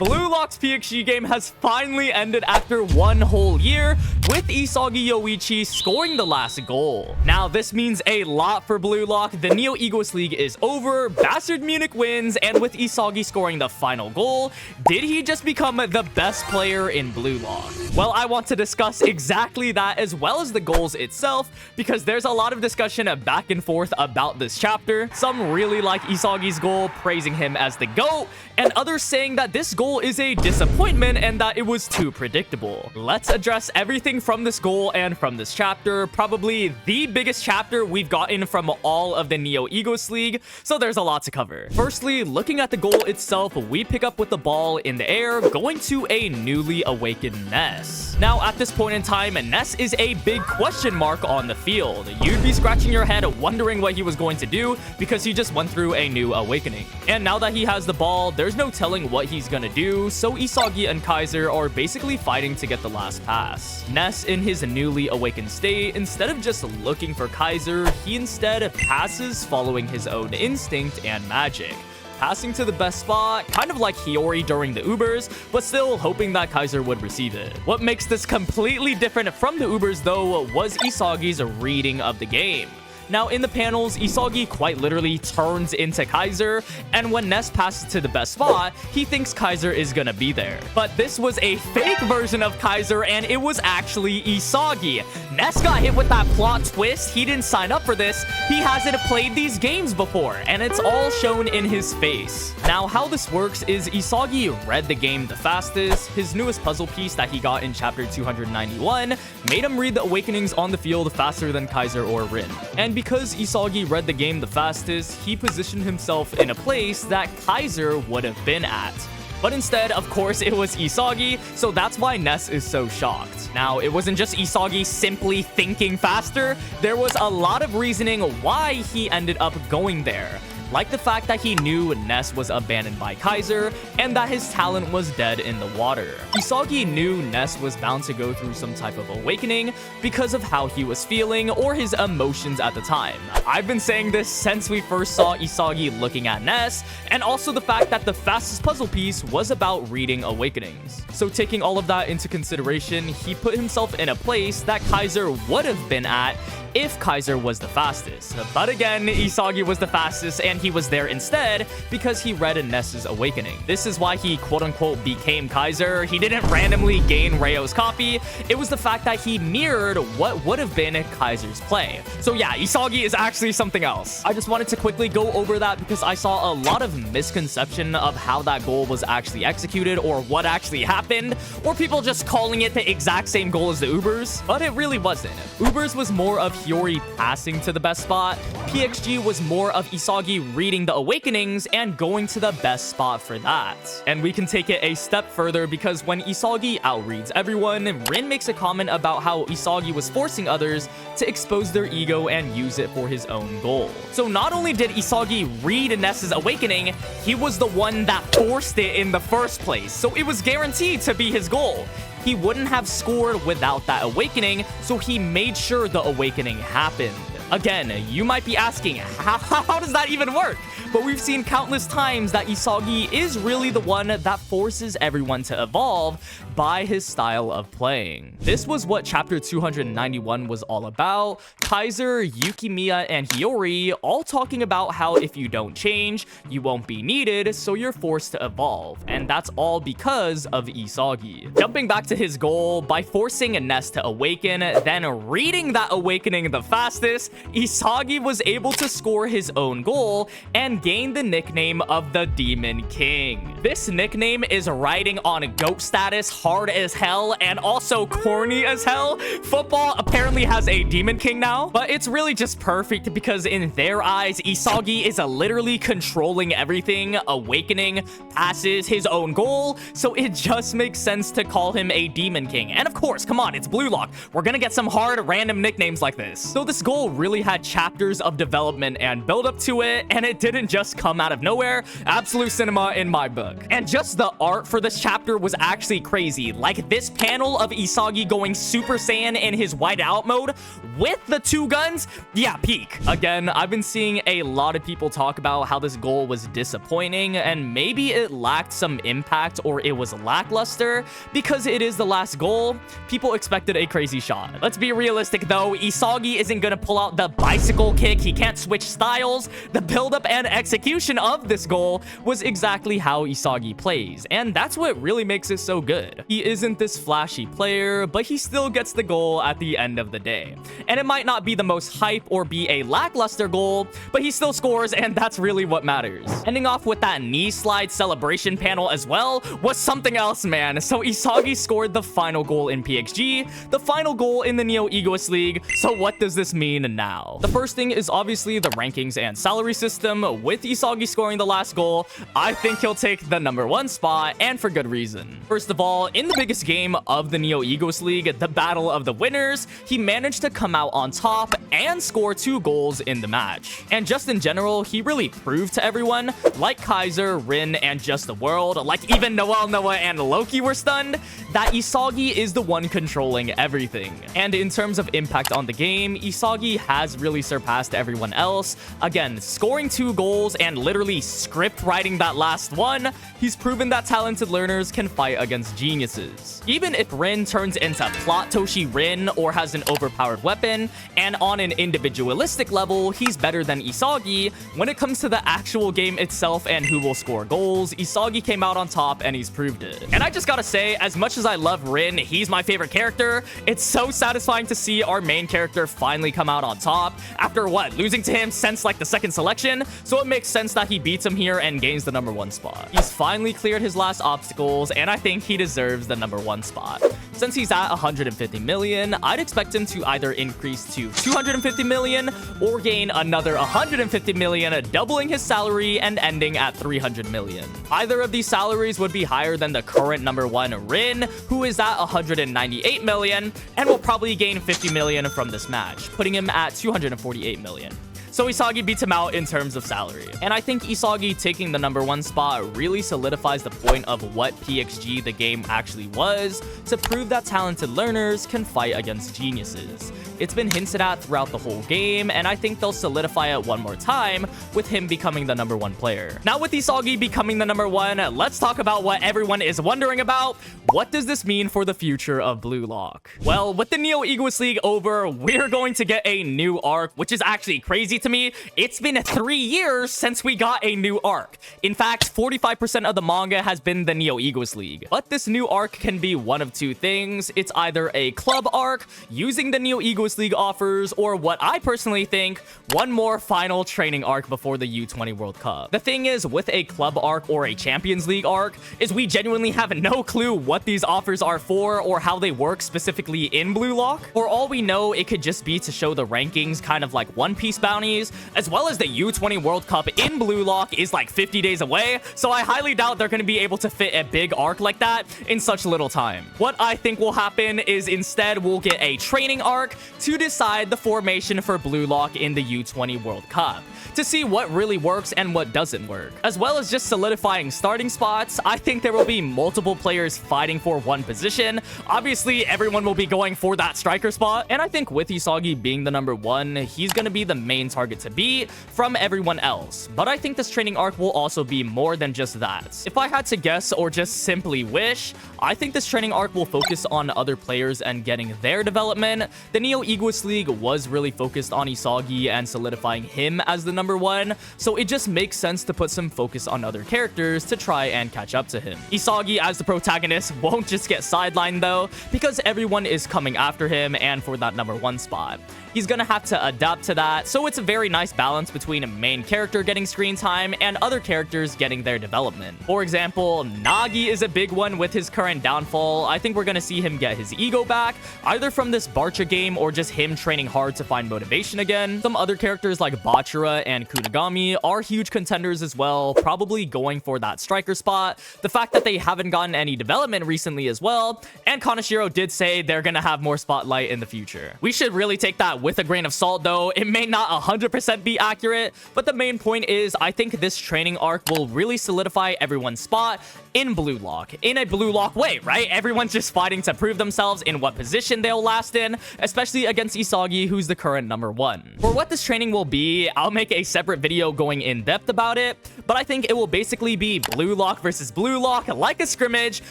BLUELOCK's PXG game has finally ended after one whole year, with Isagi Yoichi scoring the last goal. Now, this means a lot for BLUELOCK. The Neo Egoist League is over, Bastard Munich wins, and with Isagi scoring the final goal, did he just become the best player in BLUELOCK? Well, I want to discuss exactly that as well as the goals itself, because there's a lot of discussion back and forth about this chapter. Some really like Isagi's goal, praising him as the GOAT, and others saying that this goal is a disappointment and that it was too predictable. Let's address everything from this goal and from this chapter, probably the biggest chapter we've gotten from all of the Neo Egoist League, so there's a lot to cover. Firstly, looking at the goal itself, we pick up with the ball in the air, going to a newly awakened Ness. Now, at this point in time, Ness is a big question mark on the field. You'd be scratching your head wondering what he was going to do because he just went through a new awakening. And now that he has the ball, there's no telling what he's gonna do, so Isagi and Kaiser are basically fighting to get the last pass. Ness, in his newly awakened state, instead of just looking for Kaiser, he instead passes following his own instinct and magic, passing to the best spot, kind of like Hiryo during the Ubers, but still hoping that Kaiser would receive it. What makes this completely different from the Ubers, though, was Isagi's reading of the game. Now, in the panels, Isagi quite literally turns into Kaiser, and when Ness passes to the best spot, he thinks Kaiser is gonna be there. But this was a fake version of Kaiser, and it was actually Isagi. Ness got hit with that plot twist. He didn't sign up for this. He hasn't played these games before, and it's all shown in his face. Now, how this works is Isagi read the game the fastest. His newest puzzle piece that he got in chapter 291 made him read the awakenings on the field faster than Kaiser or Rin. And because Isagi read the game the fastest, he positioned himself in a place that Kaiser would have been at. But instead, of course, it was Isagi, so that's why Ness is so shocked. Now, it wasn't just Isagi simply thinking faster. There was a lot of reasoning why he ended up going there, like the fact that he knew Ness was abandoned by Kaiser and that his talent was dead in the water. Isagi knew Ness was bound to go through some type of awakening because of how he was feeling or his emotions at the time. I've been saying this since we first saw Isagi looking at Ness, and also the fact that the fastest puzzle piece was about reading awakenings. So taking all of that into consideration, he put himself in a place that Kaiser would have been at if Kaiser was the fastest. But again, Isagi was the fastest, and he was there instead because he read Ness's awakening. This is why he quote-unquote became Kaiser. He didn't randomly gain Ryo's copy. It was the fact that he mirrored what would have been Kaiser's play. So yeah, Isagi is actually something else. I just wanted to quickly go over that because I saw a lot of misconception of how that goal was actually executed or what actually happened, or people just calling it the exact same goal as the Ubers, but it really wasn't. Ubers was more of Hiryo passing to the best spot. PXG was more of Isagi reading the awakenings and going to the best spot for that. And we can take it a step further because when Isagi outreads everyone, Rin makes a comment about how Isagi was forcing others to expose their ego and use it for his own goal. So not only did Isagi read Ness's awakening, he was the one that forced it in the first place, so it was guaranteed to be his goal. He wouldn't have scored without that awakening, so he made sure the awakening happened. Again, you might be asking, how does that even work? But we've seen countless times that Isagi is really the one that forces everyone to evolve by his style of playing. This was what chapter 291 was all about. Kaiser, Yukimiya, and Hiyori all talking about how if you don't change, you won't be needed, so you're forced to evolve. And that's all because of Isagi. Jumping back to his goal, by forcing Ness to awaken, then reading that awakening the fastest, Isagi was able to score his own goal and gain the nickname of the Demon King. This nickname is riding on GOAT status hard as hell and also corny as hell. Football apparently has a Demon King now, but it's really just perfect because in their eyes, Isagi is literally controlling everything, awakening, passes his own goal, so it just makes sense to call him a Demon King. And of course, come on, it's BLUELOCK. We're gonna get some hard random nicknames like this. So this goal really had chapters of development and build up to it, and it didn't just come out of nowhere. Absolute cinema in my book. And just the art for this chapter was actually crazy. Like this panel of Isagi going Super Saiyan in his white out mode with the two guns, yeah, peak. Again, I've been seeing a lot of people talk about how this goal was disappointing, and maybe it lacked some impact or it was lackluster. Because it is the last goal, people expected a crazy shot. Let's be realistic though, Isagi isn't gonna pull out the bicycle kick, he can't switch styles. The buildup and execution of this goal was exactly how Isagi plays, and that's what really makes it so good. He isn't this flashy player, but he still gets the goal at the end of the day. And it might not be the most hype or be a lackluster goal, but he still scores, and that's really what matters. Ending off with that knee slide celebration panel as well was something else, man. So Isagi scored the final goal in PXG, the final goal in the Neo Egoist League. So what does this mean now? The first thing is obviously the rankings and salary system. With Isagi scoring the last goal, I think he'll take the #1 spot, and for good reason. First of all, in the biggest game of the Neo Egoist League, the Battle of the Winners, he managed to come out on top and score 2 goals in the match. And just in general, he really proved to everyone, like Kaiser, Rin, and Just the World, like even Noel, Noah, and Loki were stunned, that Isagi is the one controlling everything. And in terms of impact on the game, Isagi has really surpassed everyone else. Again, scoring 2 goals and literally script writing that last one, he's proven that talented learners can fight against geniuses. Even if Rin turns into Plot Toshi Rin or has an overpowered weapon, and on an individualistic level, he's better than Isagi, when it comes to the actual game itself and who will score goals, Isagi came out on top and he's proved it. And I just gotta say, as much as I love Rin, he's my favorite character, it's so satisfying to see our main character finally come out on top after what, losing to him since like the second selection, so it makes sense that he beats him here and gains the #1 spot. He's finally cleared his last obstacles, and I think he deserves the #1 spot. Since he's at 150 million, I'd expect him to either increase to 250 million or gain another 150 million, doubling his salary and ending at 300 million. Either of these salaries would be higher than the current #1 Rin, who is at 198 million, and will probably gain 50 million from this match, putting him at 248 million. So Isagi beats him out in terms of salary. And I think Isagi taking the #1 spot really solidifies the point of what PXG the game actually was, to prove that talented learners can fight against geniuses. It's been hinted at throughout the whole game, and I think they'll solidify it one more time with him becoming the #1 player. Now with Isagi becoming the #1, let's talk about what everyone is wondering about. What does this mean for the future of BLUELOCK? Well, with the Neo Egoist League over, we're going to get a new arc, which is actually crazy to me. It's been 3 years since we got a new arc. In fact, 45% of the manga has been the Neo Egoist League. But this new arc can be one of 2 things. It's either a club arc, using the Neo Egoist League offers, or what I personally think, one more final training arc before the U20 World Cup. The thing is, with a club arc or a Champions League arc, is we genuinely have no clue what these offers are for or how they work specifically in BLUELOCK. For all we know, it could just be to show the rankings, kind of like One Piece bounties, as well as the U20 World Cup in BLUELOCK is like 50 days away, so I highly doubt they're going to be able to fit a big arc like that in such little time. What I think will happen is instead we'll get a training arc to decide the formation for BLUELOCK in the U20 World Cup, to see what really works and what doesn't work. As well as just solidifying starting spots, I think there will be multiple players fighting for one position. Obviously, everyone will be going for that striker spot, and I think with Isagi being the #1, he's going to be the main target to beat from everyone else. But I think this training arc will also be more than just that. If I had to guess or just simply wish, I think this training arc will focus on other players and getting their development. The Neo Egoist League was really focused on Isagi and solidifying him as the #1, so it just makes sense to put some focus on other characters to try and catch up to him. Isagi as the protagonist won't just get sidelined though, because everyone is coming after him and for that #1 spot. He's gonna have to adapt to that, so it's a very nice balance between a main character getting screen time and other characters getting their development. For example, Nagi is a big one with his current downfall. I think we're gonna see him get his ego back, either from this Barcha game or just him training hard to find motivation again. Some other characters like Bachira and Kunigami are huge contenders as well, probably going for that striker spot. The fact that they haven't gotten any development recently as well, and Kaneshiro did say they're gonna have more spotlight in the future. We should really take that with a grain of salt though. It may not 100% be accurate, but the main point is I think this training arc will really solidify everyone's spot in BLUELOCK, in a BLUELOCK way, right? Everyone's just fighting to prove themselves in what position they'll last in, especially against Isagi, who's the current #1. For what this training will be, I'll make a separate video going in depth about it, but I think it will basically be BLUELOCK versus BLUELOCK, like a scrimmage,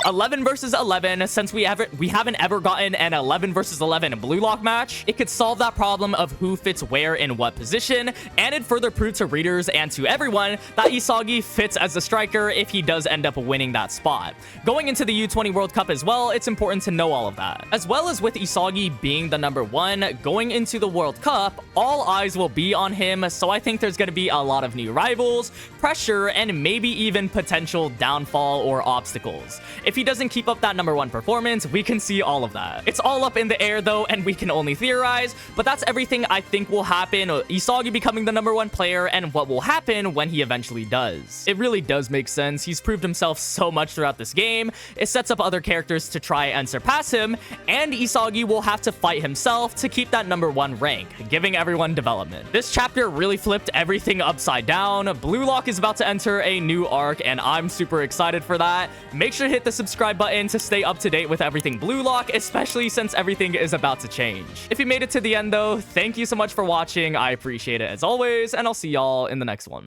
11 versus 11, since we haven't ever gotten an 11 versus 11 BLUELOCK match. It could solve that problem of who fits where in what position, and it further proved to readers and to everyone that Isagi fits as a striker if he does end up winning that spot. Going into the U20 World Cup as well, it's important to know all of that. As well as with Isagi being the #1, going into the World Cup, all eyes will be on him, so I think there's going to be a lot of new rivals, pressure, and maybe even potential downfall or obstacles. If he doesn't keep up that #1 performance, we can see all of that. It's all up in the air though, and we can only theorize, but that's everything I think will happen, Isagi becoming the #1 player, and what will happen when he eventually does. It really does make sense. He's proved himself so much throughout this game. It sets up other characters to try and surpass him, and Isagi will have to fight himself to keep that #1 rank, giving everyone development. This chapter really flipped everything upside down. BLUELOCK is about to enter a new arc, and I'm super excited for that. Make sure to hit the subscribe button to stay up to date with everything BLUELOCK, especially since everything is about to change. If you made it to the end though, thank you so much for watching. I appreciate it as always, and I'll see y'all in the next one.